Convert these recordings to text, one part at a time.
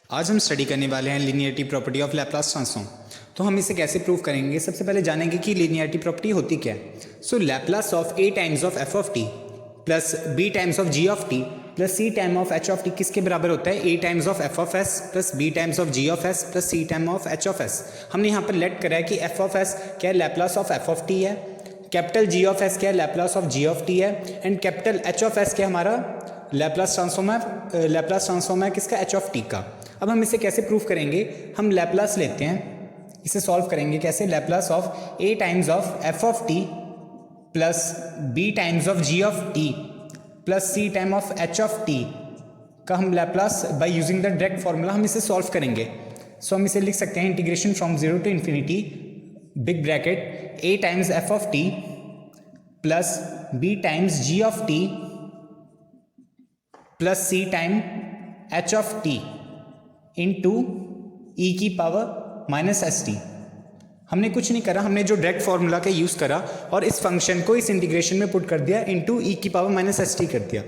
आज हम स्टडी करने वाले हैं linearity property of Laplace transform. तो हम इसे कैसे प्रूव करेंगे, सबसे पहले जानेंगे कि लीनियरिटी प्रॉपर्टी होती क्या है। So Laplace of a times of f of t plus b times of g of t plus c time of h of t किसके बराबर होता है, a times of f of s plus b times of g of s plus c time of h of s। हमने यहाँ पर late करा है कि f ऑफ s क्या है, Laplace of f of t है, कैपिटल g ऑफ s क्या है, Laplace of g of t है, and capital h of s क्या हमारा लैप्लास ट्रांसफॉर्म है किसका, h ऑफ t का। अब हम इसे कैसे प्रूफ करेंगे, हम लैप्लास लेते हैं, इसे सॉल्व करेंगे कैसे, Laplace of a times of f of t plus b times of g of t plus c time of h of t का हम Laplace by using the direct formula हम इसे सॉल्व करेंगे। सो हम इसे लिख सकते हैं integration from 0 to infinity big bracket a times f of t plus b times g of t plus c time h of t into e की power minus s T. हमने कुछ नहीं करा, हमने जो डायरेक्ट फॉर्मूला का use करा और इस फंक्शन को इस इंटीग्रेशन में पुट कर दिया, इंटू ई की पावर माइनस एस टी कर दिया।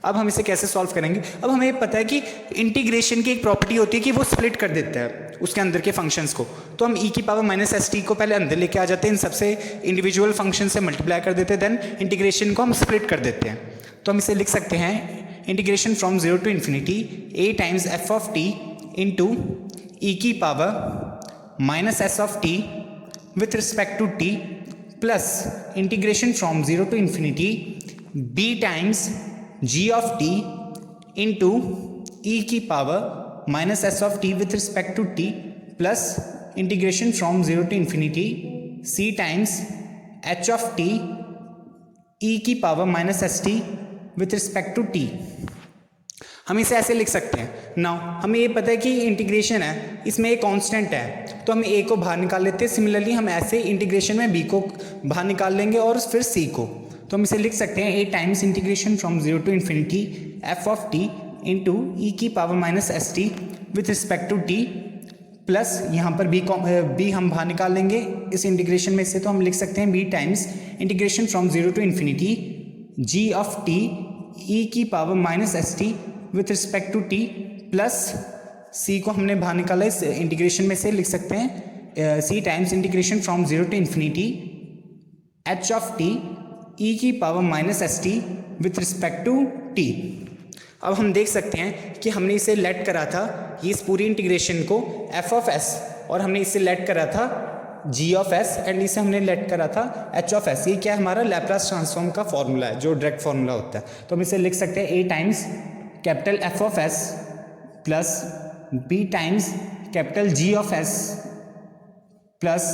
अब हम इसे कैसे सॉल्व करेंगे, अब हमें पता है कि इंटीग्रेशन की एक प्रॉपर्टी होती है कि वो स्प्लिट कर देता है उसके अंदर के फंक्शंस को। तो हम ई की पावर माइनस एस टी को पहले अंदर लेके आ जाते हैं, इन सबसे इंडिविजुअल फंक्शन से मल्टीप्लाई कर देते हैं, देन इंटीग्रेशन को हम स्प्लिट कर देते हैं। तो हम इसे लिख सकते हैं integration from 0 to infinity a times f of t into e की power minus s of t with respect to t plus integration from 0 to infinity b times g of t into e की power minus s of t with respect to t plus integration from 0 to infinity c times h of t e की power minus s t with respect to T. हम इसे ऐसे लिख सकते हैं। Now हमें ये पता है कि इंटीग्रेशन है, इसमें एक कांस्टेंट है, तो हम a को बाहर निकाल लेते हैं। सिमिलरली हम ऐसे इंटीग्रेशन में b को बाहर निकाल लेंगे और फिर c को। तो हम इसे लिख सकते हैं a times integration from 0 to infinity f of t into e की power minus s t with respect to t plus यहाँ पर b हम बाहर निकाल लेंगे इस इंटीग्रेशन में से। तो हम लिख सकते हैं b times integration from 0 to infinity g of t e की power minus s t with respect to t plus c को हमने बाहर निकाला इस इंटीग्रेशन में से, लिख सकते हैं c times integration from 0 to infinity h of t e की power minus s t with respect to t। अब हम देख सकते हैं कि हमने इसे लेट करा था, ये इस पूरी इंटीग्रेशन को f ऑफ s, और हमने इसे लेट करा था g ऑफ s, एंड इसे हमने लेट करा था h ऑफ s। ये क्या है, हमारा लैप्लास ट्रांसफॉर्म का फॉर्मूला है जो डायरेक्ट फॉर्मूला होता है। तो हम इसे लिख सकते हैं a times capital f of s plus b times capital g of s plus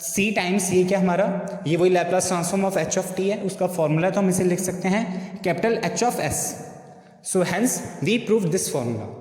c times, ये क्या हमारा, ये वही Laplace transform of h of t है, उसका फॉर्मूला। तो हम इसे लिख सकते हैं capital h of s। So hence we prove this formula.